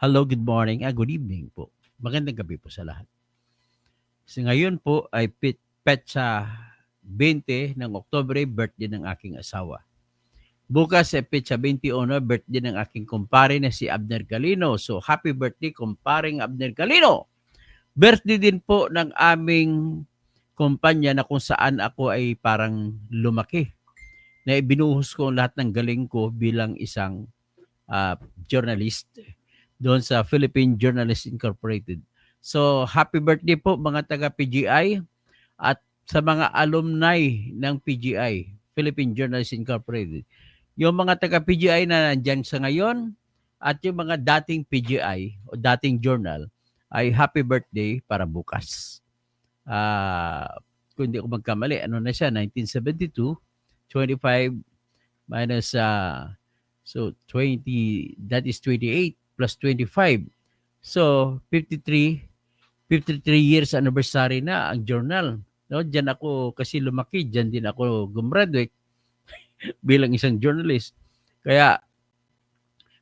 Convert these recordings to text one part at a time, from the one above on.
Hello, good morning, good evening po. Magandang gabi po sa lahat. So ngayon po ay petsa 20 ng Oktubre, birthday ng aking asawa. Bukas ay petsa 21, birthday ng aking kumpare na si Abner Galino. So happy birthday, kumparing Abner Galino! Birthday din po ng aming kumpanya na kung saan ako ay parang lumaki. Na ibinuhos ko lahat ng galing ko bilang isang journalist doon sa Philippine Journalists Incorporated. So, happy birthday po mga taga PGI at sa mga alumni ng PGI, Philippine Journalists Incorporated. Yung mga taga PGI na nandyan sa ngayon at yung mga dating PGI o dating journal ay happy birthday para bukas. Kung hindi ako magkamali, ano na siya, 1972, 25 minus so 20, that is 28 plus 25. So 53 years anniversary na ang journal. No, diyan ako kasi lumaki, diyan din ako gumraduate bilang isang journalist. Kaya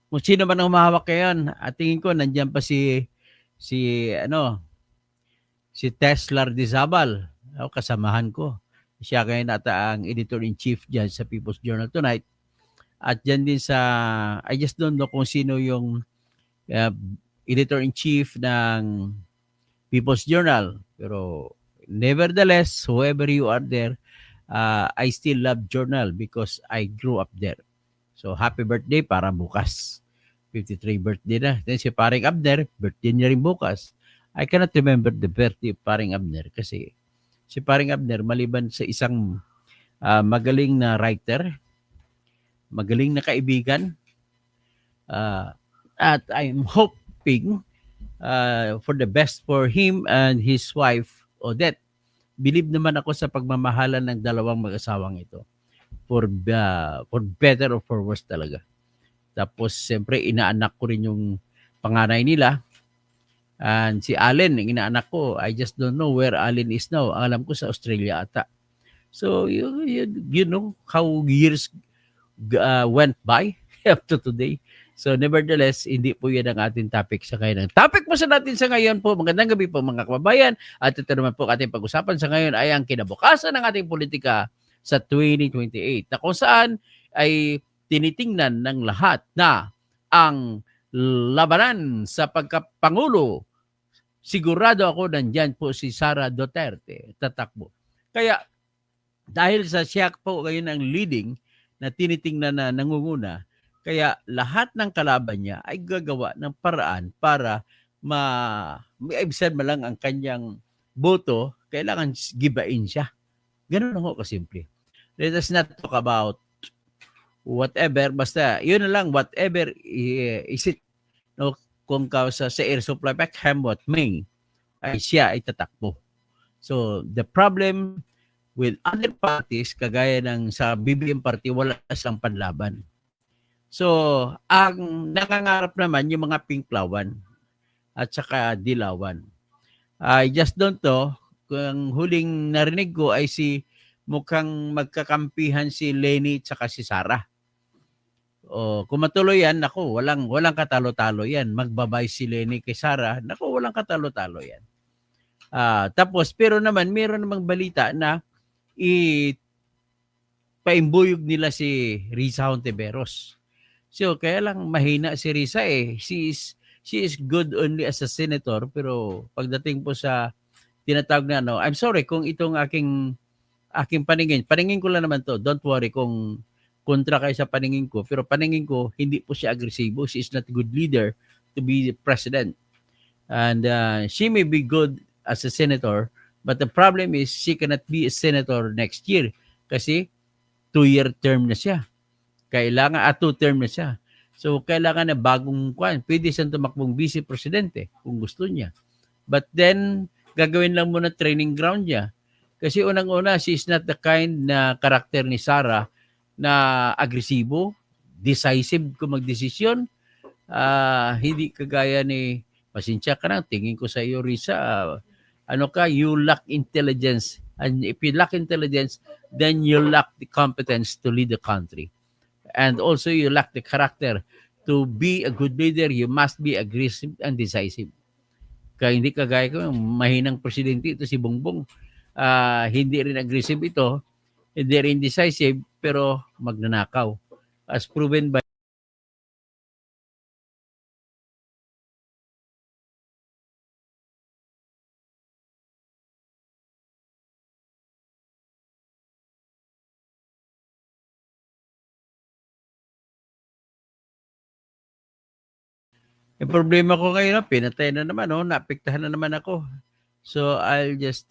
kung sino man ang humahawak ngayon, at tingin ko nandiyan pa si Tess Lardizabal, kasamahan ko. Siya ngayon ata ang editor-in-chief diyan sa People's Journal Tonight. At dyan din sa, I just don't know kung sino yung editor-in-chief ng People's Journal. Pero nevertheless, whoever you are there, I still love journal because I grew up there. So happy birthday para bukas. 53 birthday na. Then si Paring Abner, birthday niya rin bukas. I cannot remember the birthday of Paring Abner kasi si Paring Abner maliban sa isang magaling na writer, magaling na kaibigan, at I'm hoping for the best for him and his wife, Odette. Believe naman ako sa pagmamahalan ng dalawang mag-asawang ito. For better or for worse talaga. Tapos, siyempre, inaanak ko rin yung panganay nila. And si Allen, yung inaanak ko, I just don't know where Allen is now. Alam ko sa Australia ata. So, you know how years went by up to today. So nevertheless, hindi po yan ang ating topic sa ngayon. Ang topic po sa natin sa ngayon po, magandang gabi po mga kababayan. At ito naman po ating pag-usapan sa ngayon ay ang kinabukasan ng ating politika sa 2028. Na kung saan ay tinitingnan ng lahat na ang labanan sa pagkapangulo, sigurado ako nandyan po si Sara Duterte tatakbo. Kaya dahil sa siya po ngayon ang leading na tinitingnan na nangunguna, kaya lahat ng kalaban niya ay gagawa ng paraan para ma-ibsan mo lang ang kanyang boto, kailangan gibain siya. Ganun lang ako kasimple. Let us not talk about whatever, basta yun na lang, whatever is it, no, kung sa air supply Peckham, what may, ay siya ay tatakbo. So, the problem with other parties, kagaya ng sa BBM party, wala silang panlaban. So, ang nangangarap naman yung mga pinklawan at saka dilawan. I just don't know, kung huling narinig ko ay mukhang magkakampihan si Lenny at saka si Sara. O, kung matuloy yan, naku, walang katalo-talo yan. Magbabay si Lenny kay Sara, naku, walang katalo-talo yan. Tapos, pero naman, meron namang balita na paimbuyog nila si Risa Hontiveros. So, kaya lang mahina si Risa eh. She is good only as a senator, pero pagdating po sa tinatawag na I'm sorry kung itong aking paningin ko lang naman to. Don't worry kung kontra kayo sa paningin ko, pero paningin ko, hindi po siya agresibo. She is not a good leader to be the president. And she may be good as a senator, but the problem is she cannot be a senator next year kasi 2-year term na siya. Kailangan 2 term na siya. So, kailangan na bagong kwan. Pwede siyang tumakbong vice-presidente kung gusto niya. But then, gagawin lang muna training ground niya. Kasi unang-una, she is not the kind na karakter ni Sara na agresibo, decisive kung magdesisyon. Hindi kagaya ni, pasensya ka na, tingin ko sa iyo, Risa, you lack intelligence. And if you lack intelligence, then you lack the competence to lead the country. And also, you lack the character To be a good leader, you must be aggressive and decisive. Kaya hindi kagaya ko, mahinang presidente ito si Bongbong. Hindi rin aggressive ito, hindi rin decisive, pero magnanakaw. As proven by yung problema ko ngayon, pinatay na naman, oh, naapektahan na naman ako. So I'll just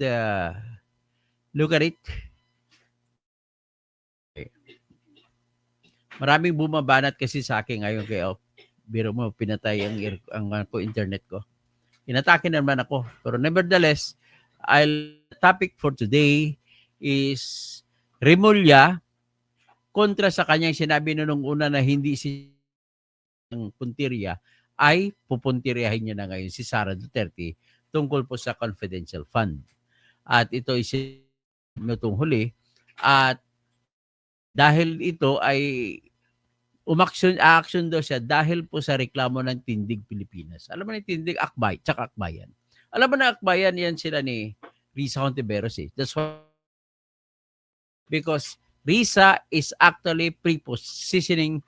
look at it. Maraming bumabanat kasi sa akin ngayon kaya biro mo pinatay ang internet ko. Inatake naman ako. Pero nevertheless, topic for today is Remulla kontra sa kanyang sinabi nung una na hindi si ng puntirya ay pupuntiryahin niya na ngayon si Sara Duterte tungkol po sa confidential fund. At ito is nitong huli at dahil ito ay action daw siya dahil po sa reklamo ng Tindig Pilipinas. Alam mo na Tindig, Akbay, tsaka Akbayan. Alam mo na Akbayan, yan sila ni Risa Hontiveros eh. That's why, because Risa is actually prepositioning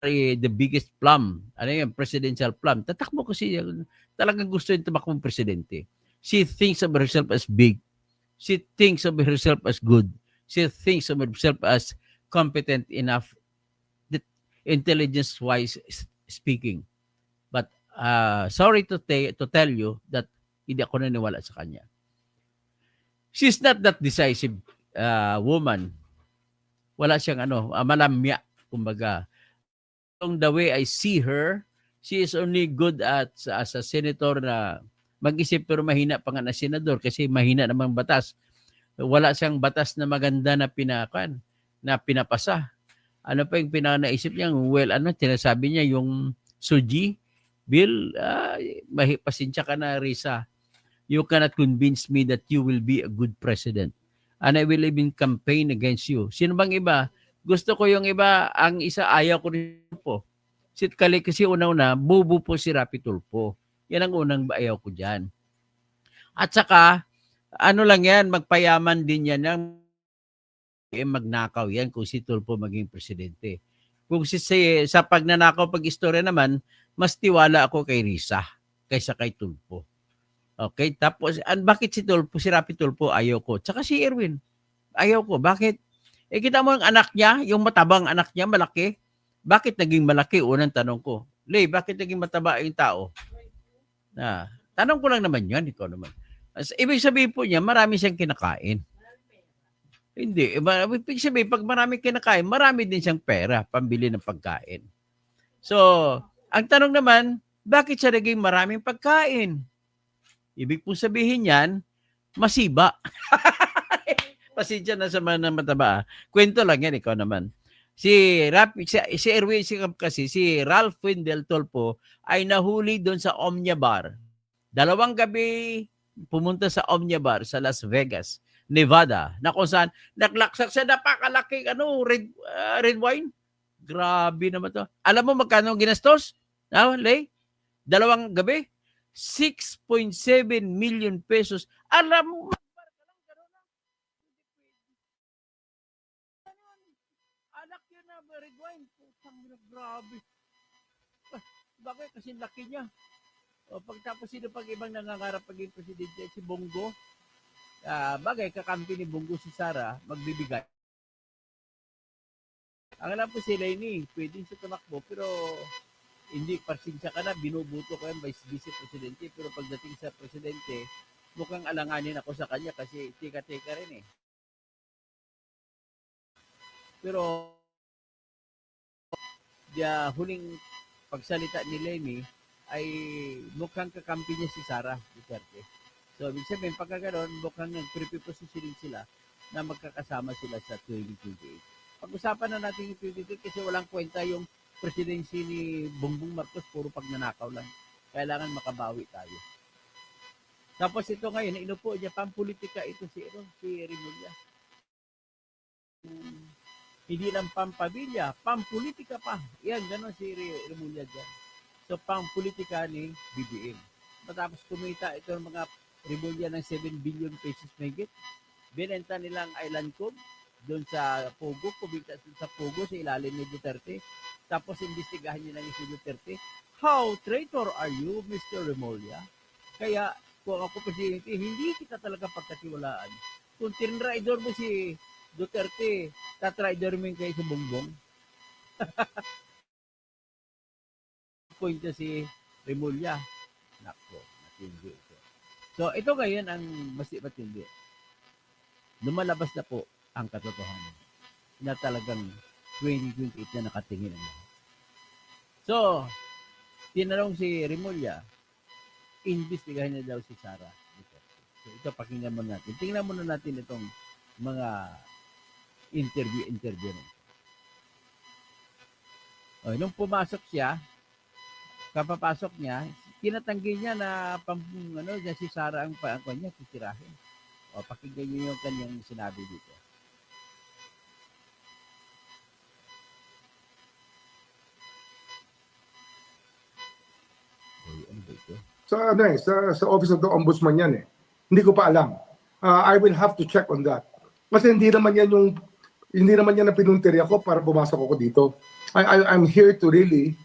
the biggest plum. Ano yun? Presidential plum. Tatakbo kasi talagang gusto yung tumakbong presidente. She thinks of herself as big. She thinks of herself as good. She thinks of herself as competent enough, intelligence-wise speaking. But sorry to tell you that hindi ako naniwala sa kanya. She's not that decisive woman. Wala siyang malamya, kumbaga. The way I see her, she is only good as a senator na mag-isip pero mahina pa nga na senador kasi mahina namang batas. Wala siyang batas na maganda na pinapasa. Ano pa yung pinanaisip niya? Well, tinasabi niya yung Suji bill, pasensya ka na, Risa. You cannot convince me that you will be a good president. And I will even campaign against you. Sino bang iba? Gusto ko yung iba, ang isa ayaw ko rin po. Kasi una-una, bubo po si Rapi Tulfo. Yan ang unang ayaw ko dyan. At saka, lang yan, magpayaman din yan ng magnakaw yan kung si Tulfo maging presidente. Kung sa pagnanakaw pag-istorya naman, mas tiwala ako kay Risa kaysa kay Tulfo. Okay, tapos bakit si Rapi Tulfo ayaw ko? Tsaka si Erwin, ayaw ko. Bakit? Kita mo ang anak niya, yung matabang anak niya, malaki. Bakit naging malaki? Unang tanong ko. Lay, bakit naging mataba yung tao? Tanong ko lang naman yan, ikaw naman. Ibig sabihin po niya, marami siyang kinakain. Hindi. Ibig sabihin, pag marami kinakain, marami din siyang pera, pambili ng pagkain. So, ang tanong naman, bakit siya naging maraming pagkain? Ibig po sabihin yan, masiba. Pasensya na sa mga mataba. Kwento lang yan, ikaw naman. Si Erwin kasi, si Ralph Wendell Tolpo ay nahuli doon sa Omnia Bar. 2 gabi pumunta sa Omnia Bar sa Las Vegas, Nevada, na kung saan naglaksak sa napakalaking red wine. Grabe naman to. Alam mo magkano ginastos? Lay? 2 gabi? 6.7 million pesos. Alam mo, anak yun na red wine. Putang na, grabe. Bakit? Kasi laki niya. O pagtapos sino pag ibang nangangarap paging presidente, si Bongo. Bagay, kakampi ni Bongo si Sara, magbibigay. Ang alam po sila ini, pwede siya tumakbo, pero hindi, pasensya ka na, binubuto ko yung vice presidente, pero pagdating sa presidente, mukhang alanganin ako sa kanya kasi tika-tika rin eh. Pero huling pagsalita ni Lenny ay mukhang kakampi niya si Sara Duterte. So, ibig sabihin, pagka gano'n, mukhang nag-pre-positioning sila na magkakasama sila sa 2028. Pag-usapan na natin yung 2028 kasi walang kwenta yung presidency ni Bongbong Marcos, puro pagnanakaw lang. Kailangan makabawi tayo. Tapos ito ngayon, inupo niya, pampolitika ito si Remulla. Hindi lang pampamilya, pampolitika pa. Yan, gano'n si Remulla dyan. So, pampolitika ni BBM. Matapos kumita ito ng mga Remulla ng 7 billion pesos mahigit, binenta nilang Island Cove doon sa Pogo, kumita sa Pogo sa ilalim ni Duterte. Tapos imbestigahan nila ni si Duterte. How traitor are you, Mr. Remulla? Kaya kung ako presidente, hindi kita talaga pagkatiwalaan. Kung tinraidor mo si Duterte, tatraidor mo kayo sa Bongbong. Point na si Remulla. Nako, matindi ito. So, ito ngayon ang mas matindi. Lumalabas na po ang katotohanan na talagang 2028 na nakatingin ang lahat. So, tinanong si Remulla, investigahan niya daw si Sara. So, ito pakinggan mo natin. Tingnan muna natin itong mga interview na. O, nung pumasok siya, kapapasok niya, tinatanggi niya na si Sara ang niya, titirahin. O, pakinggan niyo yung kanyang sinabi dito. Ano ba ito? Sa Office of the Ombudsman yan eh. Hindi ko pa alam. I will have to check on that. Kasi hindi naman yan na pinuntirya ko para pumasok ako dito. I'm here to really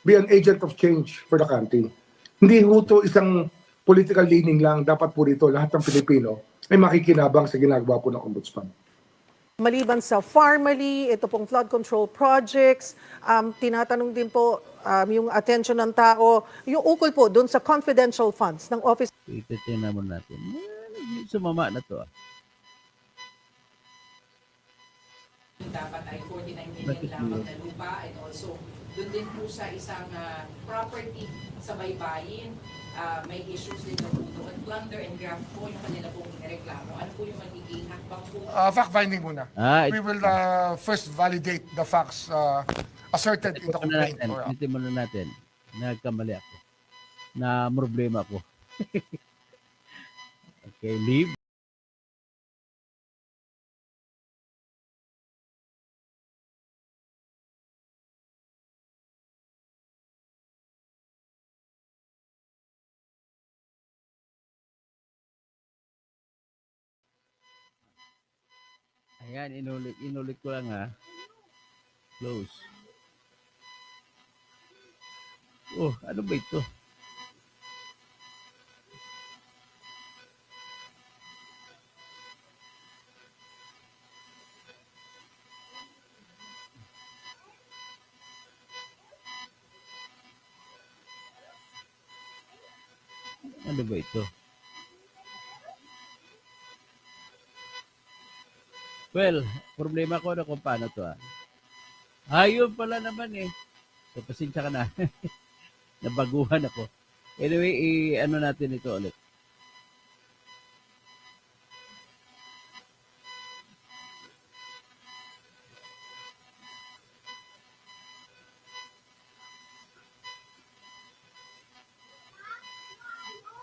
be an agent of change for the country. Hindi ho to isang political leaning lang. Dapat po rito lahat ng Pilipino ay makikinabang sa ginagawa po ng Ombudsman. Maliban sa Farmally, ito pong flood control projects, tinatanong din po yung attention ng tao, yung ukol po doon sa confidential funds ng Office. Ititingnan mo natin. Sumama na to. Dapat ay 49 million lamang na lupa and also doon din po sa isang property sa Baybayin, may issues din na po doon. Plunder and graft po yung kanila pong reklamo. Ano po yung magiging hakbang po? Fact-finding muna. We will first validate the facts asserted in the complaint. Ito muna natin. Nagkamali ako. Na problema ako. Okay, leave. Ayan, inulit ko lang ha. Close. Oh, ano ba ito? Ano ba ito? Well, problema ko na kung paano to Ayun pala naman eh. So, pasensya ka na. Nabaguhan ako. Anyway, ano natin ito ulit.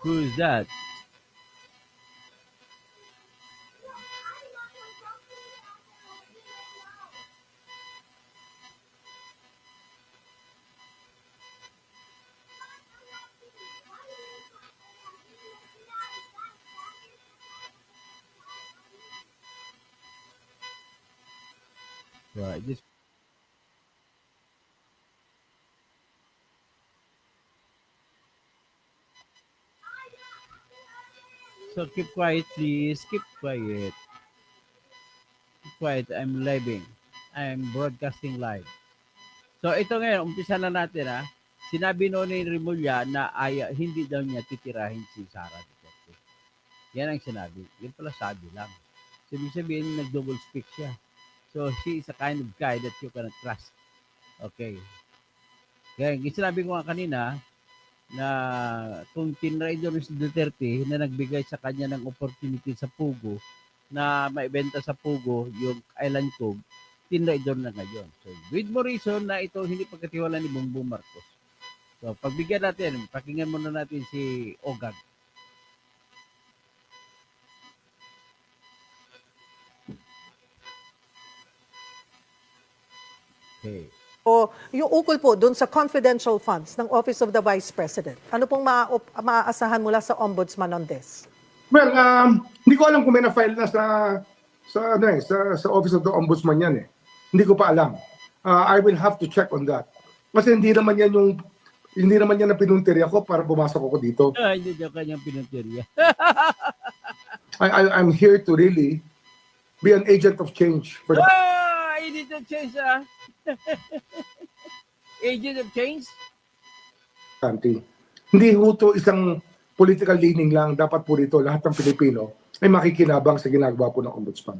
Who's that? Right, just so keep quiet, please. Keep quiet. Keep quiet. I'm living. I'm broadcasting live. So ito ngayon, umpisa na natin Sinabi noon ni Remulla na hindi daw niya titirahin si Sara Duterte. Yan ang sinabi. Yan pala sabi lang. So, ibig sabihin, nag-double speak siya. So, she is a kind of guy that you cannot trust. Okay. Kaya, sinabi ko nga kanina, na kung tinraidor si Duterte na nagbigay sa kanya ng opportunity sa Pugo na maibenta sa Pugo yung Island Cove, tinraidor na ngayon. So, with more reason na ito hindi pagkatiwala ni Bongbong Marcos. So, pagbigyan natin, pakinggan muna natin si Ogag. o yung ukol po doon sa confidential funds ng Office of the Vice President. Ano pong maaasahan mula sa Ombudsman on this? Well, hindi ko alam kung may na-file na sa Office of the Ombudsman yan eh. Hindi ko pa alam. I will have to check on that. Kasi hindi naman yan na pinuntirya ko para pumasok ako dito. Hindi daw kanyang pinuntirya. I'm here to really be an agent of change for the Agent of change, Agent of change? country. Hindi ho to isang political leaning lang. Dapat po dito lahat ng Pilipino ay makikinabang sa ginagawa po ng Ombudsman.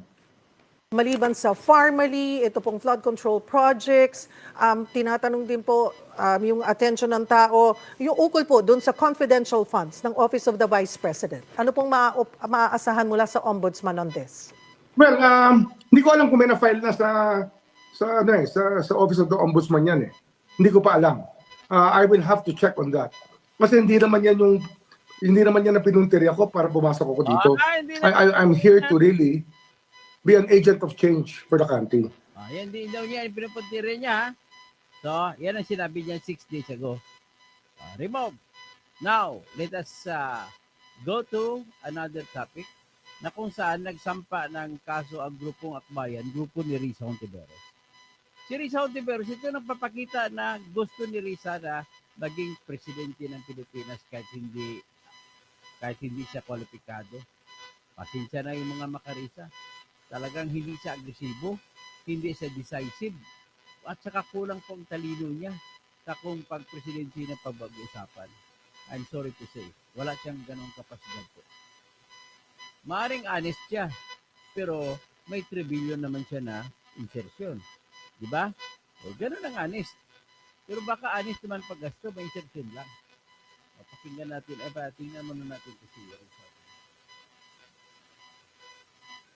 Maliban sa Farmally, ito pong flood control projects, tinatanong din po yung attention ng tao, yung ukol po doon sa confidential funds ng Office of the Vice President. Ano pong maaasahan mula sa Ombudsman on this? Well, hindi ko alam kung may na-file na sa Office of the Ombudsman yan eh. Hindi ko pa alam. I will have to check on that. Kasi hindi naman yan na pinuntirya ko para pumasok ako dito. I'm here to really be an agent of change for the country. Yan din daw niya, pinupuntirya niya. Ha? So, yan ang sinabi niya 6 days ago. Remove. Now, let us go to another topic na kung saan nagsampa ng kaso ang grupong Akbayan, grupo ni Risa Hontiveros. Si Risa Hontiveros, ito nagpapakita na gusto ni Risa na maging presidente ng Pilipinas kahit hindi siya kwalipikado. Pasensya na yung mga makarisa. Talagang hindi siya agresibo, hindi siya decisive, at saka kulang pong talino niya sa kung pag-presidency na pag-usapan. I'm sorry to say, wala siyang ganong kapasidad po. Maaring honest siya, pero may 3 billion naman siya na insertion. Di ba? O, ganun ang honest. Pero baka honest naman pag-gasto, may insertion lang. O, pakinggan natin, tingnan muna natin kasi yun.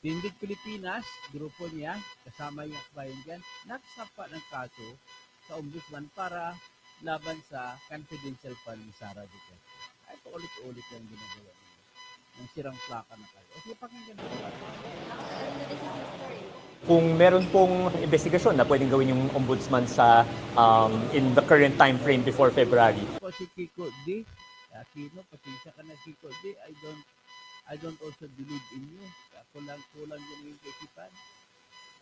Tindig Pilipinas, grupo niya, kasama yung Akbayan dyan, nagsampa ng kaso sa Ombudsman para laban sa confidential fund ni Sara Duterte. Ay, paulit-ulit lang ginagawa niya. Nang sirang plaka na kayo. Okay, pakinggan natin. Kung meron pong investigasyon na pwedeng gawin yung ombudsman sa in the current time frame before February. Ako si Kiko D. Aquino, pasensya ka na Kiko D. I don't also believe in you. Kulang yun yung kaisipan.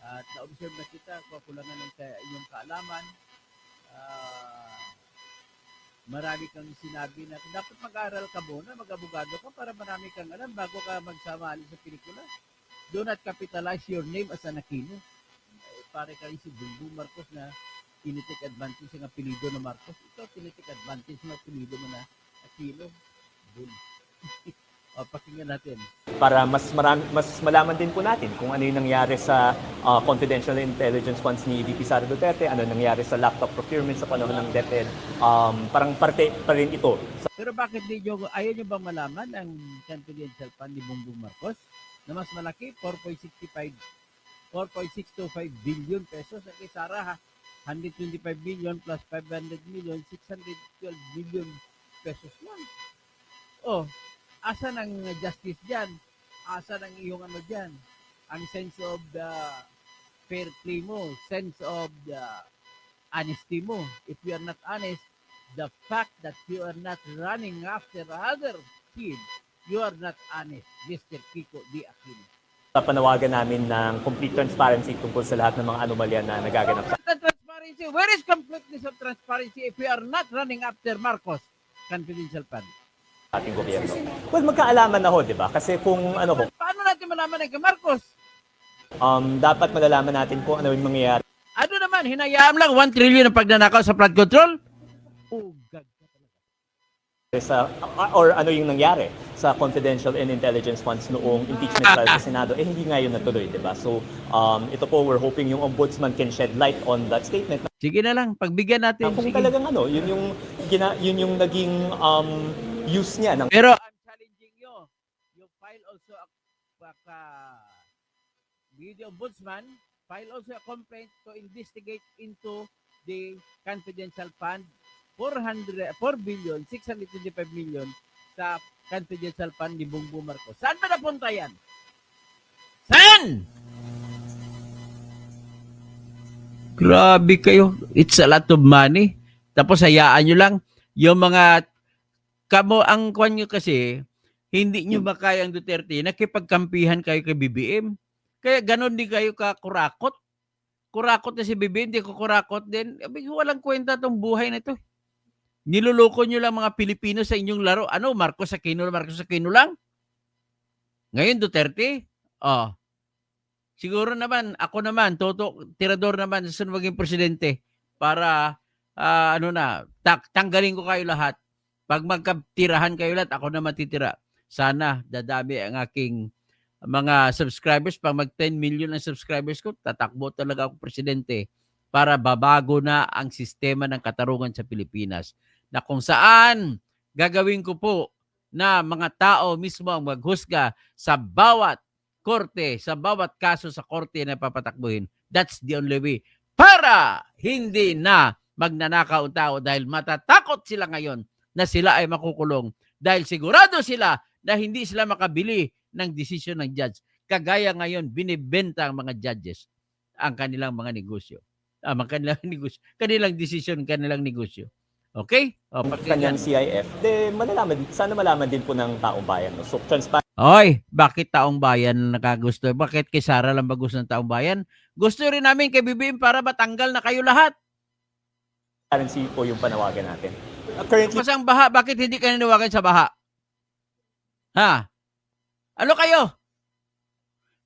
At na-observe na kita, kukulangan ng inyong kaalaman. Marami kang sinabi na dapat mag-aral ka muna, mag-abogado ka para marami kang alam bago ka magsamali sa pelikula. Do not capitalize your name as an Aquino. Pare ka rin si Bongbong Marcos na tinitik advantage ng apelido na Marcos. Ito, tinitik advantage ng apelido mo na Aquino. Bull. O, pakinggan natin. Para mas malaman din po natin kung ano yung nangyari sa confidential intelligence funds ni VP Sara Duterte, ano nangyari sa laptop procurement sa panahon ng DepEd. Parang parte pa rin ito. Pero bakit ayaw nyo bang malaman ang confidential fund ni Bongbong Marcos na mas malaki, 4.625 billion pesos at kay Sara, 125 billion plus 500 million, 612 billion pesos lang. Oh, asa ng justice dyan? Asa ng iyong ano dyan? Ang sense of the fair play mo, sense of the honesty mo. If you are not honest, the fact that you are not running after other kids, you are not honest, Mr. Kiko D. Aquino. Panawagan namin ng complete transparency tungkol sa lahat ng mga anomalya na nagaganap sa Transparency. Where is completeness of transparency if we are not running after Marcos confidential fund? ating gobyerno. Well, magkaalaman na ho, di ba? Kasi kung ano ho, Paano natin malaman na kay Marcos? dapat malalaman natin kung ano yung mangyayari Ano naman, hinayaan lang 1 trillion ang pagnanakaw sa flood control? Oh, God. sa or ano yung nangyari sa confidential and intelligence funds noong impeachment trial sa Senado, hindi nga yun natuloy, di ba? So, ito po, we're hoping yung ombudsman can shed light on that statement. Sige na lang, pagbigyan natin. Kung Sige. talagang ano, yun yung naging use niya ng Pero I'm challenging you. You file also the ombudsman file also a complaint to investigate into the confidential fund 4,625 million sa confidential fund ni Bongbong Marcos. Saan ba napunta yan? Saan? Grabe kayo. It's a lot of money. Tapos hayaan nyo lang yung mga ang kwan nyo kasi, hindi nyo makaya ang Duterte, nakipagkampihan kayo kay BBM. Kaya ganon din kayo kakurakot. Kurakot na si BBM, hindi ko kurakot din. Walang kwenta tong buhay na to. Niloloko nyo lang mga Pilipino sa inyong laro. Ano, Marcos Aquino lang? Ngayon, Duterte? Oh. Siguro naman, ako naman, tirador naman sa maging presidente para, tanggalin ko kayo lahat. Pag magkatirahan kayo lahat, ako na matitira. Sana dadami ang aking mga subscribers. Pag mag 10 million ang subscribers ko, tatakbo talaga ako presidente para babago na ang sistema ng katarungan sa Pilipinas. Na kung saan gagawin ko po na mga tao mismo ang maghusga sa bawat korte, sa bawat kaso sa korte na papatakbuhin. That's the only way. Para hindi na magnanakaw ang tao dahil matatakot sila ngayon na sila ay makukulong dahil sigurado sila na hindi sila makabili ng desisyon ng judge. Kagaya ngayon, binibenta ang mga judges ang kanilang mga negosyo. Kanilang desisyon, kanilang negosyo. Okay? O, Kanyang CIF, sana malaman din po ng taong bayan. No? So, Oy, bakit taong bayan nakagusto? Bakit kay Sara lang ba gusto ng taong bayan? Gusto rin namin kay BBM para matanggal na kayo lahat. transparency po yung panawagan natin. Currently, Tapos ang baha, bakit hindi ka nanawagan sa baha? Ha? Ano kayo?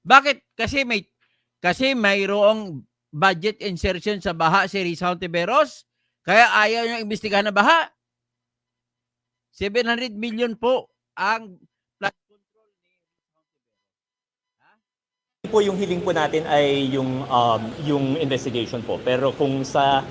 Bakit? Kasi mayroong budget insertion sa baha si Rizal Tiberos, kaya ayaw niyang imbestigahan na baha. 700 million po ang flood control ni Rizal Tiberos. po yung hiling po natin ay yung investigation po. Pero kung sa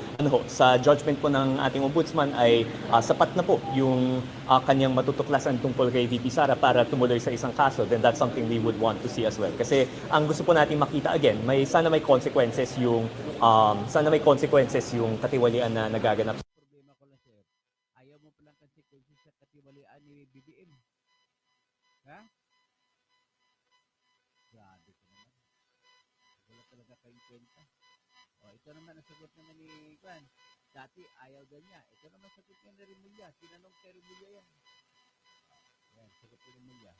judgment po ng ating ombudsman ay sapat na po yung kanyang matutuklasan tungkol kay VP Sara para tumuloy sa isang kaso, then that's something we would want to see as well. Kasi ang gusto po natin makita again, sana may consequences yung katiwalian na nagaganap. Problema ko lang, sir. Ayaw mo palang consequences sa katiwalian ni BBM. Ha? Grabe ko naman. Wala talaga kayong kwenta. O, ito naman ang sagot naman ni Juan. Dati ayaw daw niya. Ito naman sagot niya ni Remulla. Tinanong kay Remulla yan. Yan, sagot ni Remulla.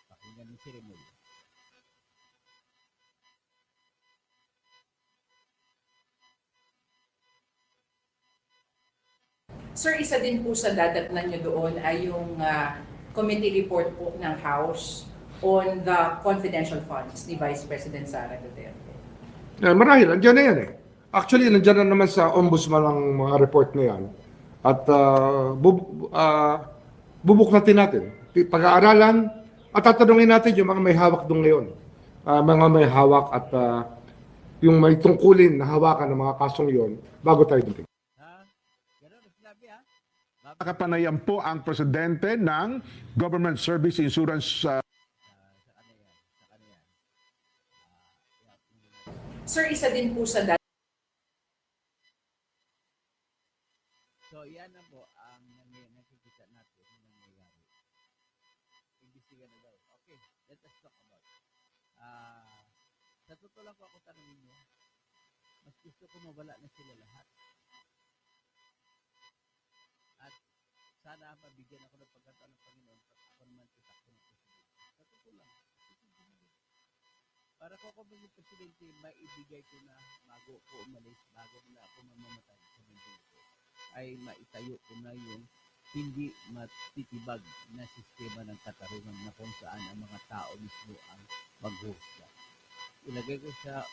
Pakinggan ni si Remulla. Sir, isa din po sa dadatnan nyo doon ay yung committee report po ng House on the confidential funds ni Vice President Sara Duterte. Marahil, andyan na yan eh. Actually, nandiyan na naman sa ombudsman ang mga report na yan. At bubuklatin natin. Pag-aaralan at tatanungin natin yung mga may hawak doon ngayon. Mga may hawak at yung may tungkulin na hawakan ng mga kasong yon bago tayo dumating. Nakapanayan po ang presidente ng Government Service Insurance Sir, isa din po sa So, yan na po ang nakikita natin na nangyayari. Imbestiga na daw. Okay, let us talk about it. Sa totoo lang po ako tanongin nyo, mas gusto ko mawala na sila lahat. At sana mabigyan ako ng pagkataon ng Panginoon pag ako naman tutakbo ng presidente. Sa totoo lang. Para ko ako maging presidente, maibigay ko na bago ko umalis, bago na ako mamamatay sa mundo ito, ay maitayo ko na yung hindi matitibag na sistema ng katarungan na kung saan ang mga tao mismo ang maghuhusga. Ilagay ko sa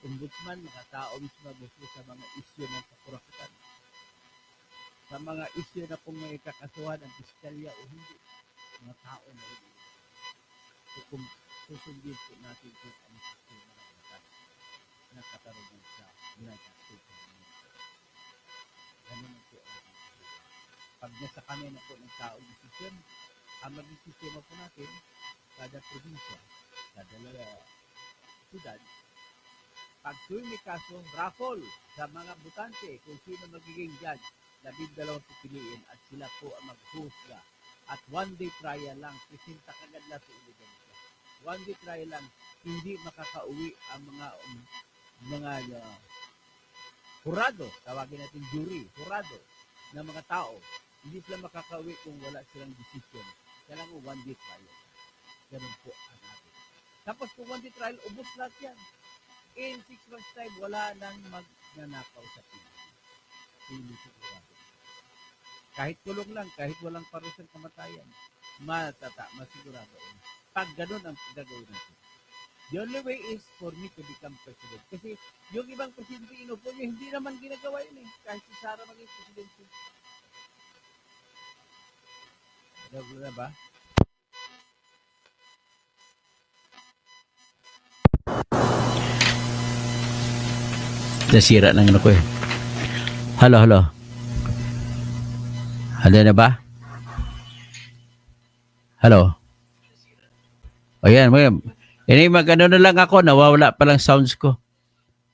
ombudsman, mga tao mismo maghuhusga sa mga isyu ng sakurakutan. Sa mga isyu na kung may kakasuhan ng piskalya o hindi, mga tao na rin. So, kung susundin po natin kung ang sistema ng batas na katarungan sa United States of America. Ganun po ang sistema. Pag nasa kami na po ng tao desisyon, ang maging sistema po natin, kada probinsya, kada syudad, pag tuwing may kaso, raffle sa mga butante kung sino magiging judge, 12 pipiliin at sila po ang maghusga. At one day trial lang, presenta kagad na sa ebidensya. one day trial lang, hindi makakauwi ang mga hurado, tawagin natin jury, hurado ng mga tao. Hindi sila makakauwi kung wala silang decision. Kailangan one day trial. Ganun po ang atin. Tapos kung one day trial, ubos lahat yan. In 6 months time, wala nang magnanakaw sa Pilipinas. Hindi sigurado. Kahit kulong lang, kahit walang parusang kamatayan, masigurado. Pag ganun ang gagawin natin. The only way is for me to become president. Kasi yung ibang presidente inupo niya, hindi naman ginagawa yun eh. Kahit si Sara maging presidente. Alam na ba? Nasira ng ano ko eh. Hello. Hello na ba? Hello? O yan, mag-ano na lang ako, nawawala palang sounds ko.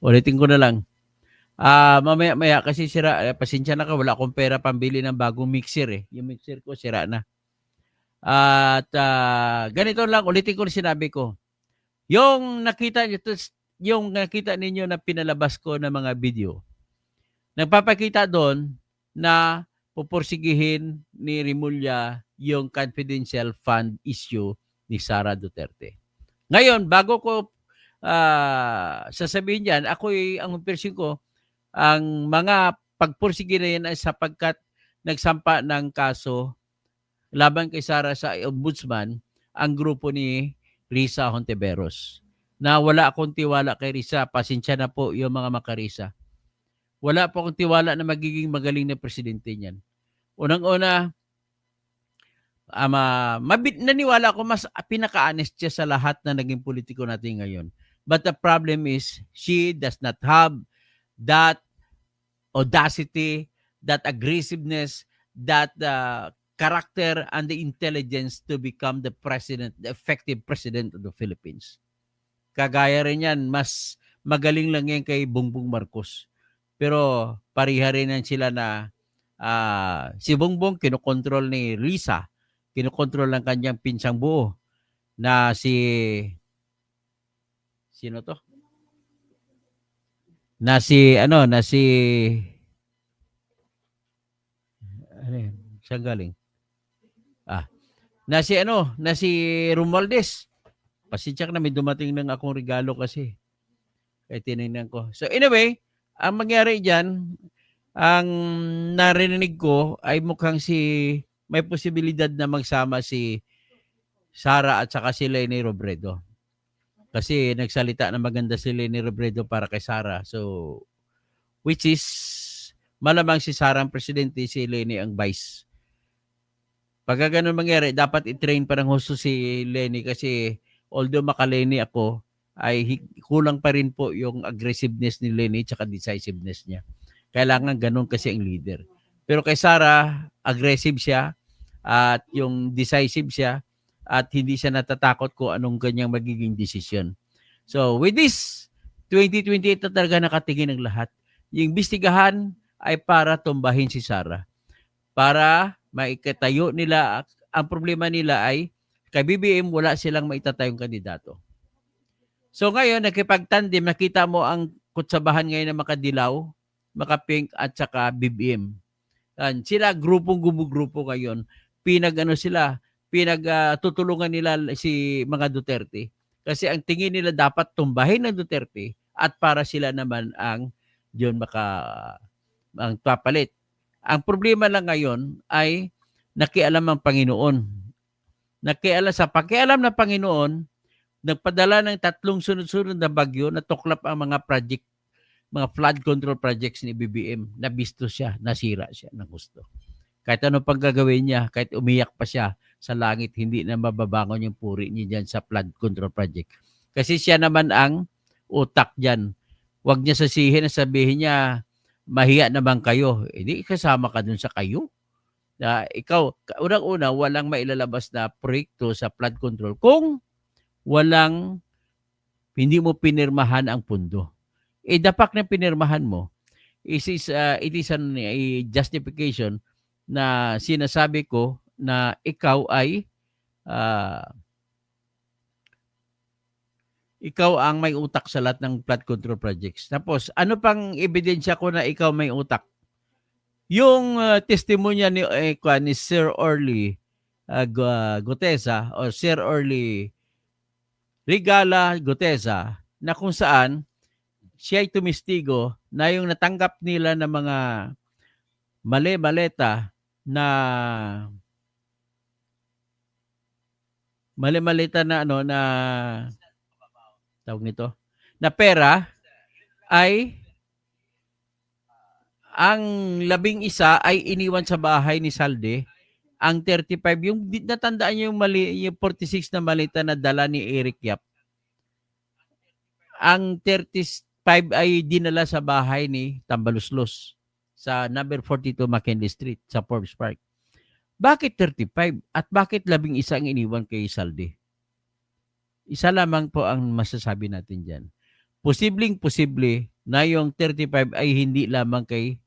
Ulitin ko na lang. Mamaya kasi sira, pasensya na ka, wala akong pera pambili ng bagong mixer eh. Yung mixer ko sira na. At ganito lang, ulitin ko na sinabi ko. Yung nakita ninyo na pinalabas ko na mga video, nagpapakita doon na pupursigihin ni Rimulya yung confidential fund issue ni Sara Duterte. Ngayon, bago ko sasabihin yan, ang version ko, ang mga pagpursige na yan ay sapagkat nagsampa ng kaso laban kay Sara sa ombudsman ang grupo ni Risa Hontiveros. Na wala akong tiwala kay Risa, pasensya na po yung mga makarisa. Wala po akong tiwala na magiging magaling na presidente niyan. Unang-una, naniwala ko mas pinaka-honest siya sa lahat na naging politiko natin ngayon. But the problem is, she does not have that audacity, that aggressiveness, that character and the intelligence to become the effective president of the Philippines. Kagaya rin yan, mas magaling lang yan kay Bongbong Marcos. Pero pariha rin yan sila na si Bongbong kinokontrol ni Risa, kinokontrol ng kanyang pinsang buo na sino to? Saan galing? Na si Romualdez. Pasensya ka na, may dumating ng akong regalo kasi. Kaya tinignan ko. So anyway, ang mangyari dyan, ang narinig ko ay mukhang may posibilidad na magsama si Sara at saka si Leni Robredo. Kasi nagsalita na maganda si Leni Robredo para kay Sara. So, which is, malamang si Sara ang presidente, si Leni ang vice. Pagka ganun mangyari, dapat i-train pa ng husto si Leni kasi although makaleni ako, ay kulang pa rin po yung aggressiveness ni Leni at decisiveness niya. Kailangan ganun kasi ang leader. Pero kay Sara, aggressive siya at yung decisive siya at hindi siya natatakot kung anong kanyang magiging decision. So with this, 2028 na talaga nakatingin ng lahat. Yung imbestigahan ay para tumbahin si Sara. Para maikatayo nila, ang problema nila ay kay BBM wala silang maitatayong kandidato. So ngayon, nakipagtandem, nakita mo ang kutsabahan ngayon ng Makadilaw, Makapink at saka BBM. Sila grupong-gumugrupo ngayon. Pinagtutulungan nila si mga Duterte. Kasi ang tingin nila dapat tumbahin ng Duterte at para sila naman ang papalit. Ang problema lang ngayon ay nakialam ang Panginoon. Sa pakialam ng Panginoon, nagpadala ng 3 sunod-sunod na bagyo na tuklap ang mga flood control projects ni BBM. Nabisto siya, nasira siya ng gusto. Kahit ano pang gagawin niya, kahit umiyak pa siya sa langit, hindi na mababangon yung puri niya dyan sa flood control project. Kasi siya naman ang utak dyan. Huwag niya sasihin na sabihin niya, mahiya naman kayo. Hindi kasama ka dun sa kayo. Ikaw, unang-una, walang mailalabas na proyekto sa flood control kung hindi mo pinirmahan ang pundo. Dapat na pinirmahan mo, it is a justification na sinasabi ko na ikaw ay ikaw ang may utak sa lahat ng flood control projects. Tapos, ano pang ebidensya ko na ikaw may utak? Yung testimonya ni Sir Orly Gutesa o Sir Orly Rigala Gutesa na kung saan siya ay tumistigo na yung natanggap nila ng mga mali-maleta na mali-maleta na ano na tawag nito na pera ay ang 11 ay iniwan sa bahay ni Salde. Ang 35 yung natandaan niyo yung 46 na malita na dala ni Eric Yap. Ang 35 ay dinala sa bahay ni Tambaluslos sa number 42 McKinley Street sa Forbes Park. Bakit 35 at bakit 11 ang iniwan kay Salde? Isa lamang po ang masasabi natin diyan. Posibleng-posible na yung 35 ay hindi lamang kay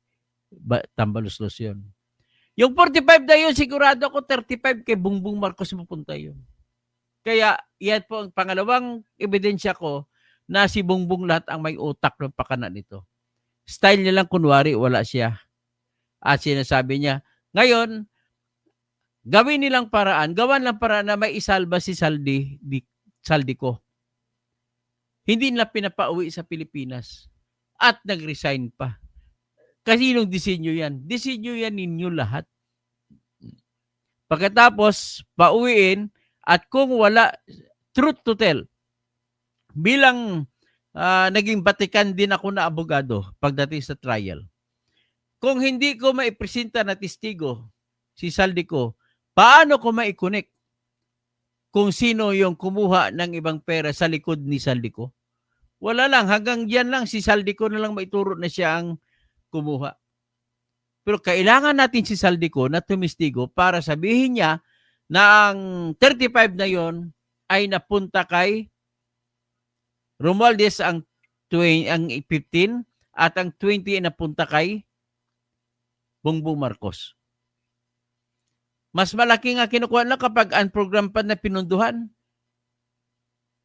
Tambaluslos yun. Yung 45 na yun, sigurado ako 35 kay Bongbong Marcos mapunta yun. Kaya yan po ang pangalawang ebidensya ko na si Bongbong lahat ang may utak ng pakana nito. Style niya lang kunwari, wala siya. At sinasabi niya, ngayon, gawan lang paraan na may isalba si Saldi ko. Hindi nila pinapauwi sa Pilipinas. At nag-resign pa. Kasinong disenyo yan? Disenyo yan ninyo lahat. Pagkatapos, pauwiin at kung wala, truth to tell, bilang naging batikan din ako na abogado pagdating sa trial. Kung hindi ko maipresenta na testigo si Saldi ko, paano ko maikonek kung sino yung kumuha ng ibang pera sa likod ni Saldi ko? Wala lang, hanggang diyan lang si Saldi ko na lang maituro na siya ang kumuha. Pero kailangan natin si Saldi ko na tumistigo para sabihin niya na ang 35 na yon ay napunta kay Romualdez ang 15 at ang 20 ay napunta kay Bongbong Marcos. Mas malaki nga kinukuha lang kapag unprogram pa na pinunduhan.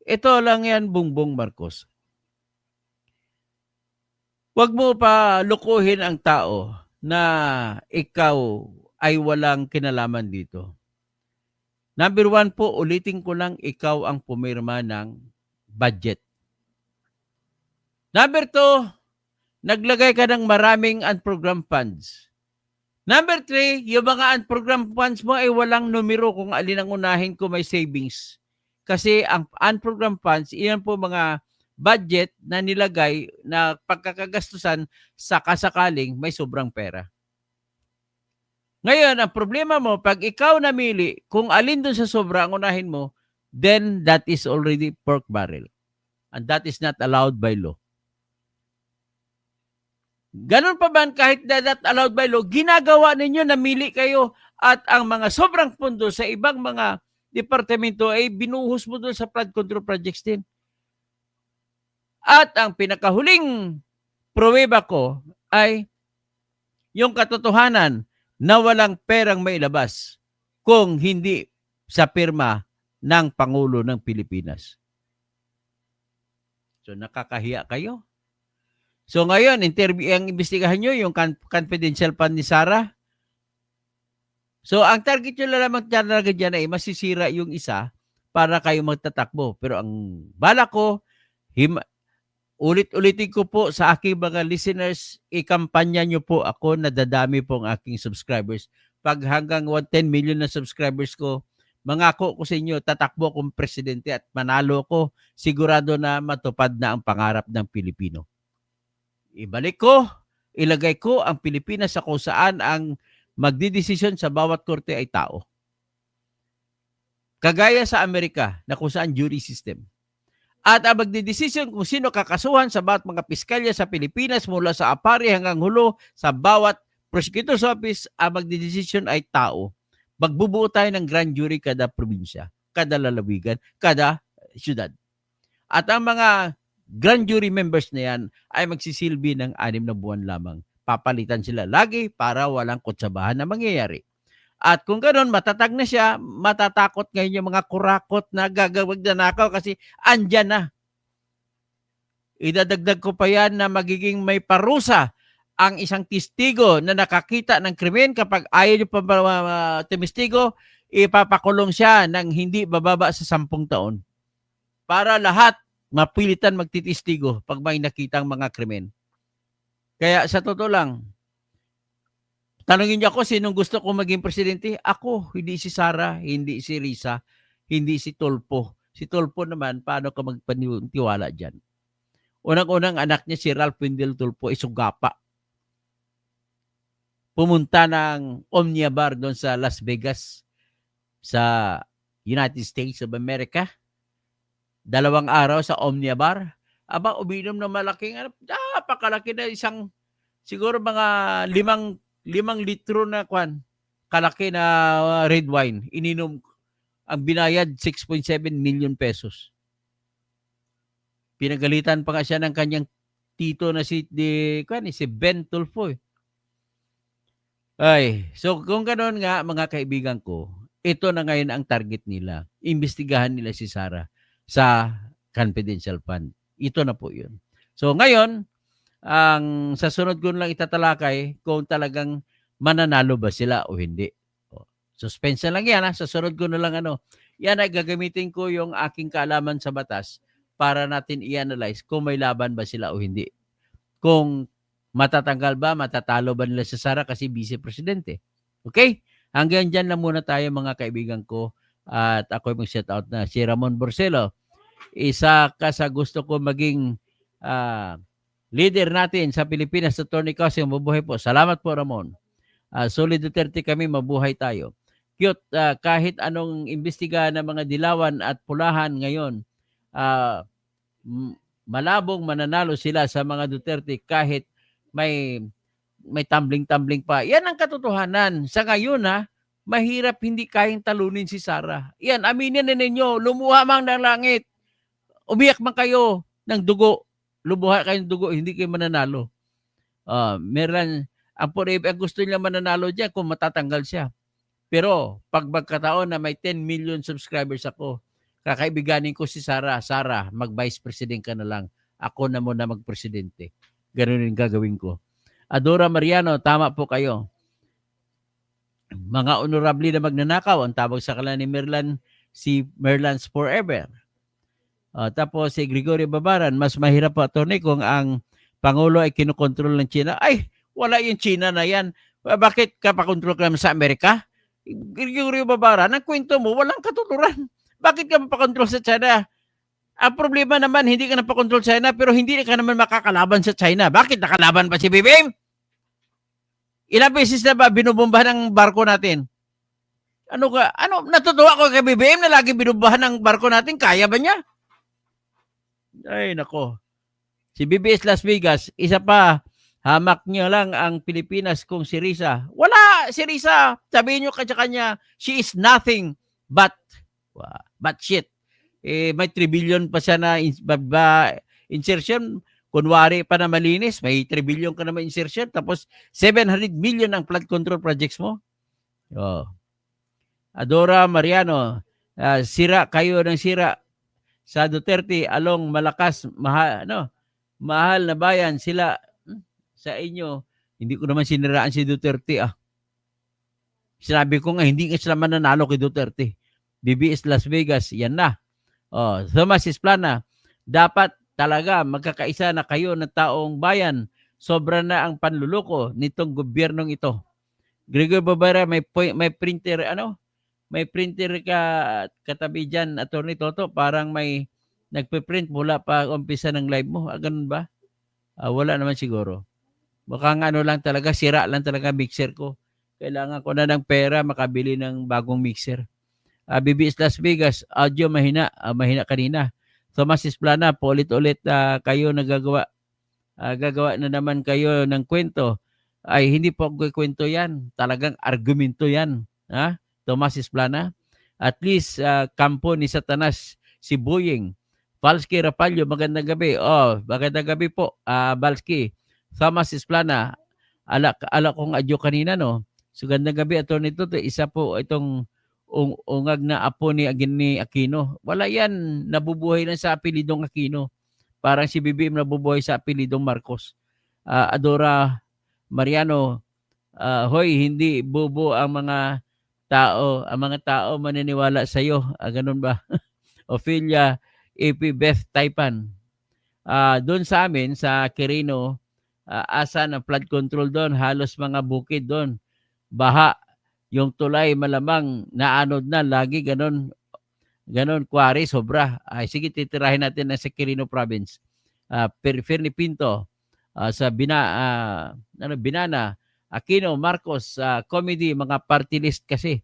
Ito lang yan, Bongbong Marcos. Huwag mo pa lukuhin ang tao na ikaw ay walang kinalaman dito. Number 1 po, ulitin ko lang, ikaw ang pumirma ng budget. Number 2, naglagay ka ng maraming unprogrammed funds. Number 3, yung mga unprogrammed funds mo ay walang numero kung alin ang unahin ko may savings. Kasi ang unprogrammed funds, iyan po mga budget na nilagay na pagkakagastusan sa kasakaling may sobrang pera. Ngayon, ang problema mo, pag ikaw namili, kung alin dun sa sobra ang unahin mo, then that is already pork barrel. And that is not allowed by law. Ganun pa man, kahit not allowed by law, ginagawa ninyo, namili kayo at ang mga sobrang pondo sa ibang mga departamento ay binuhos mo doon sa flood control projects din. At ang pinakahuling pruweba ko ay yung katotohanan na walang perang mailabas kung hindi sa pirma ng Pangulo ng Pilipinas. So nakakahiya kayo. So ngayon, ang imbestigahan nyo yung confidential fund ni Sara. So ang target nyo lamang talaga dyan ay masisira yung isa para kayo magtatakbo. Pero ang bala ko, ulit-ulitin ko po sa aking mga listeners, ikampanya nyo po ako na dadami po ang aking subscribers. Pag hanggang 10 million na subscribers ko, mangako ko sa inyo, tatakbo akong presidente at manalo ko, sigurado na matupad na ang pangarap ng Pilipino. Ibalik ko, ilagay ko ang Pilipinas sa kung saan ang magdidesisyon sa bawat korte ay tao. Kagaya sa Amerika na kung saan jury system. At ang magdidesisyon kung sino kakasuhan sa bawat mga piskalya sa Pilipinas mula sa apari hanggang hulo sa bawat prosecutor's office, ang magdidesisyon ay tao. Magbubuo tayo ng grand jury kada probinsya, kada lalawigan, kada syudad. At ang mga grand jury members na yan ay magsisilbi ng 6 na buwan lamang. Papalitan sila lagi para walang kutsabahan na mangyayari. At kung ganoon, matatag na siya, matatakot ngayon yung mga kurakot na gagawag na nakaw kasi andyan na. Idadagdag ko pa yan na magiging may parusa ang isang testigo na nakakita ng krimen. Kapag ayaw niyo pa testigo, ipapakulong siya ng hindi bababa sa 10 taon. Para lahat mapilitan magtitistigo pag may nakitang mga krimen. Kaya sa totoo lang, tanungin niyo ako sinong gusto ko maging presidente? Ako, hindi si Sara, hindi si Risa, hindi si Tulfo. Si Tulfo naman, paano ka magpaniwala dyan? Unang-unang anak niya si Ralph Wendell Tulfo ay sugapa. Pumunta ng Omnia Bar doon sa Las Vegas sa United States of America. 2 araw sa Omnia Bar. Aba, uminom ng malaking, napakalaki na isang, siguro mga 5 litro na kalaki na red wine. Ininom, ang binayad 6.7 million pesos. Pinagalitan pa nga siya ng kanyang tito na si Ben Tulfo. Ay, so kung ganoon nga mga kaibigan ko, ito na ngayon ang target nila. Imbestigahan nila si Sara sa confidential fund. Ito na po yun. So ngayon, ang sa sunod ko lang itatalakay kung talagang mananalo ba sila o hindi. Suspense lang yan. Sa sunod ko na lang yan ay gagamitin ko yung aking kaalaman sa batas para natin i-analyze kung may laban ba sila o hindi. Kung matatanggal ba, matatalo ba nila sa Sara kasi vice-presidente. Okay? Hanggang dyan lang muna tayo mga kaibigan ko. At ako yung mag-set out na si Ramon Borcelo. Isa ka sa gusto ko maging leader natin sa Pilipinas, Attorney Casio, mabuhay po. Salamat po, Ramon. Solid Duterte kami, mabuhay tayo. Cute, kahit anong imbestiga ng mga dilawan at pulahan ngayon, malabong mananalo sila sa mga Duterte kahit may tumbling-tumbling pa. Yan ang katotohanan. Sa ngayon, mahirap hindi kayang talunin si Sara. Yan, aminin na ninyo, lumuha mang ng langit. Umiyak man kayo ng dugo. Lumuha kayo ng dugo, hindi kayo mananalo. Meron, ang gusto niya mananalo dyan kung matatanggal siya. Pero pag magkataon na may 10 million subscribers ako, kakaibiganin ko si Sara. Sara, mag-vice president ka na lang. Ako na muna mag-presidente. Ganun yung gagawin ko. Adora Mariano, tama po kayo. Mga honorable na magnanakaw, ang tawag sa kanila ni Merlan, si Merlan's Forever. Tapos si Gregorio Babaran, mas mahirap po, attorney, kung ang Pangulo ay kinokontrol ng China. Ay, wala yung China na yan. Bakit ka pa-control ka naman sa Amerika? Gregorio Babaran, ang kwento mo, walang katuturan. Bakit ka pa-control sa China? Ang problema naman, hindi ka napakontrol sa China, pero hindi ka naman makakalaban sa China. Bakit? Nakalaban pa si BBM? Ilang beses na ba binubombahan ang barko natin? Natutuwa ko kay BBM na lagi binubombahan ang barko natin. Kaya ba niya? Ay, nako. Si BBS Las Vegas, isa pa, hamak niya lang ang Pilipinas kung si Risa. Wala si Risa. Sabihin niyo kanya, she is nothing but shit. May 3 billion pa siya na insertion. Kunwari pa na malinis, may 3 billion ka na insertion. Tapos 700 million ang flood control projects mo. Adora Mariano, sira kayo ng sira sa Duterte, along malakas, mahal na bayan sila sa inyo. Hindi ko naman siniraan si Duterte. Sinabi ko nga, hindi nga sila mananalo kay Duterte. BBS Las Vegas, yan na. Thomas Isplana, dapat talaga magkakaisa na kayo ng taong bayan. Sobra na ang panluloko nitong gobyernong ito. Gregory Babara, may printer, may printer ka katabi dyan, Attorney Toto, parang may nagpe-print mula pa umpisa ng live mo. Ganun ba? Wala naman siguro. Baka lang talaga, sira lang talaga mixer ko. Kailangan ko na ng pera makabili ng bagong mixer. BBS Las Vegas, audio mahina kanina. Thomas Isplana, paulit-ulit kayo nagagawa. Gagawa na naman kayo ng kwento. Ay, hindi po kwento yan. Talagang argumento yan. Thomas Isplana. At least, kampo ni Satanas, si Boying. Balski Rapalyo, magandang gabi. Magandang gabi po, Balski. Thomas Isplana, ala kong adyo kanina, no? So, gandang gabi, Atty. Toto. Isa po itong ungag na apo ni Aquino. Wala yan, nabubuhay lang sa apelidong Aquino. Parang si BBM nabubuhay sa apelidong Marcos. Adora Mariano, hoy, hindi bobo ang mga tao. Ang mga tao maniniwala sa iyo. Ganun ba? Ophelia AP Beth Taipan. Doon sa amin, sa Quirino, asa ng flood control doon, halos mga bukid doon. Baha, yung tulay malamang naanod na, lagi ganon, quarry, sobra. Ay, sige, titirahin natin na sa Quirino Province. Fernie Pinto, Binana, Aquino, Marcos, comedy, mga party list kasi.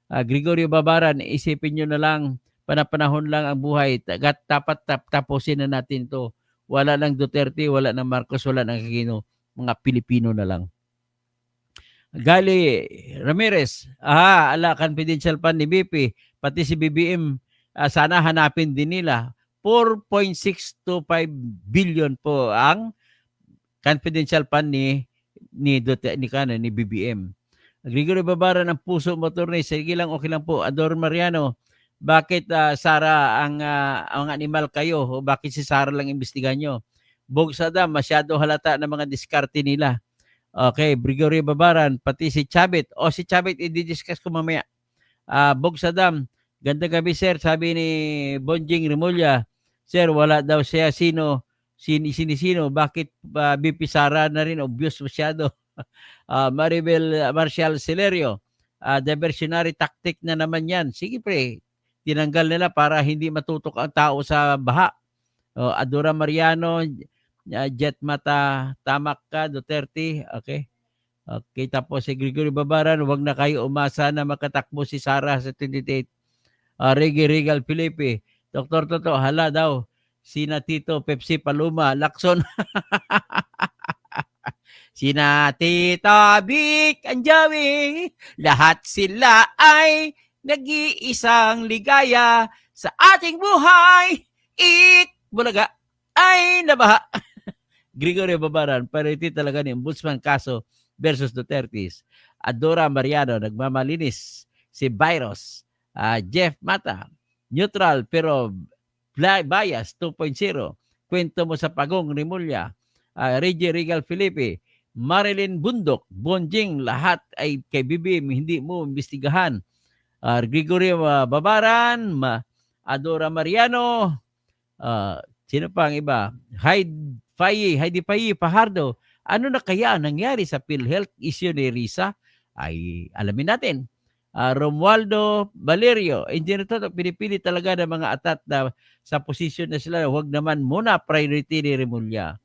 Gregorio Babaran, isipin nyo na lang, panahon lang ang buhay. Dapat tapusin na natin to. Wala ng Duterte, wala ng Marcos, wala ng Aquino. Mga Pilipino na lang. Gali Ramirez, confidential fund ni BP, pati si BBM, sana hanapin din nila. 4.625 billion po ang confidential fund ni BBM. Gregory Babara ng Puso Motor ni, sige lang, okay lang po. Ador Mariano, bakit Sara ang animal kayo? O bakit si Sara lang imbestigahan nyo? Bog Saddam, masyado halata ng mga diskarte nila. Okay, Gregory Babaran, pati si Chabit. Si Chabit, i-discuss ko mamaya. Bog Saddam, ganda gabi sir, sabi ni Bonjing Remulla, sir, wala daw siya sino, bakit BP Sara na rin, obvious masyado. Marshall Celerio, diversionary tactic na naman yan. Sige pre, tinanggal nila para hindi matutok ang tao sa baha. Adora Mariano, Jet Mata, tamak ka, Duterte. Okay. Okay, tapos si Gregory Babaran, wag na kayo umasa na makatakbo si Sara sa 28. Reggie Regal Felipe, Dr. Toto, hala daw, sina Tito, Pepsi Paluma, Lacson. Sina Tito Vic, Anjawi, lahat sila ay nag-iisang ligaya sa ating buhay. Bulaga ay nabaha. Gregorio Babaran, parity talaga ni Ombudsman kaso versus Duterte's. Adora Mariano, nagmamalinis. Si Virus, Jeff Mata, neutral pero bias 2.0. Kwento mo sa Pagong Rimulya. Reggie Regal Felipe, Marilyn Bundok, Bonjing, lahat ay kay BBM, hindi mo imbestigahan. Gregorio Babaran, Adora Mariano, sino pa ang iba? Heidi Faye Fajardo, ano na kaya nangyari sa PhilHealth issue ni Risa? Ay alamin natin. Romualdo Valerio, Engineer Toto, pinipili talaga ng mga atat na sa posisyon na sila, huwag naman muna priority ni Remulla.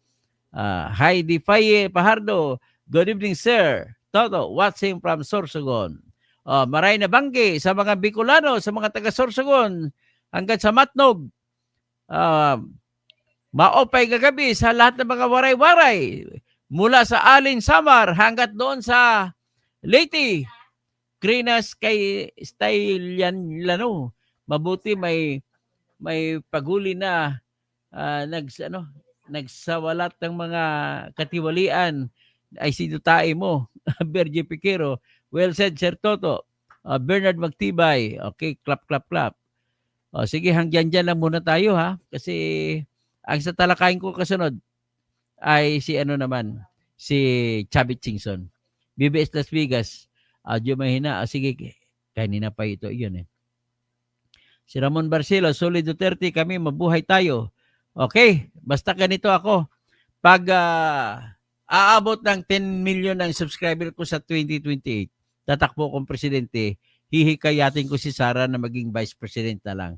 Heidi Faye Fajardo, good evening sir. Toto, watching from Sorsogon. Maray na banggi sa mga Bicolano, sa mga taga Sorsogon, hanggang sa Matnog. Maopay kagabi sa lahat ng mga waray-waray. Mula sa Alin Samar hanggat doon sa Leyte. Krinas kay Stylian, mabuti may paguli na nagsawalat ng mga katiwalian ay sinutae mo. Berge Piquero, well said Sir Toto. Bernard Magtibay, okay, clap. Sige, hanggang dyan lang muna tayo ha, kasi ang sa talakayin ko kasunod ay si Chavit Singson. BBS Las Vegas, audio mahina. Sige, kanina pa ito, yun eh. Si Ramon Barcelo, Solid Duterte, kami, mabuhay tayo. Okay, basta ganito ako. Pag aabot ng 10 million ang subscriber ko sa 2028, tatakbo kong presidente, hihikayatin ko si Sara na maging vice president na lang.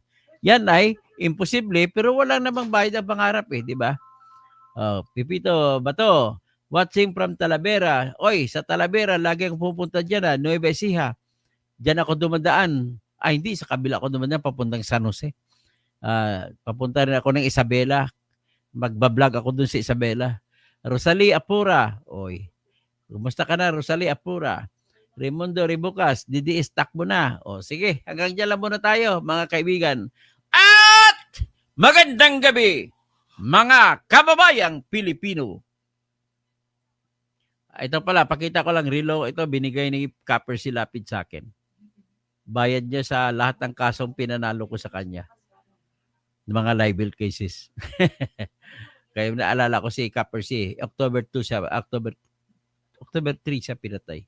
Yan ay imposible, pero wala namang bayad ang pangarap di ba? Pipito Bato, watching from Talavera. Oy, sa Talavera, lagi akong pupunta dyan, Nueva Ecija. Diyan ako dumadaan. Hindi, sa kabila ako dumadaan, papuntang San Jose. Papunta rin ako ng Isabela. Magbablog ako dun sa Isabela. Rosalie Apura. Oy, kumusta ka na, Rosalie Apura? Raimundo Ribucas, DDS takbo na. Sige, hanggang dyan lang muna tayo, mga kaibigan. At magandang gabi, mga kababayang Pilipino. Ito pala, pakita ko lang relo. Ito, binigay ni Copper si Lapid sa akin. Bayad niya sa lahat ng kasong pinanalo ko sa kanya. mga libel cases. Kaya naalala ko si Copper C, October 2 siya, October 3 siya pinatay.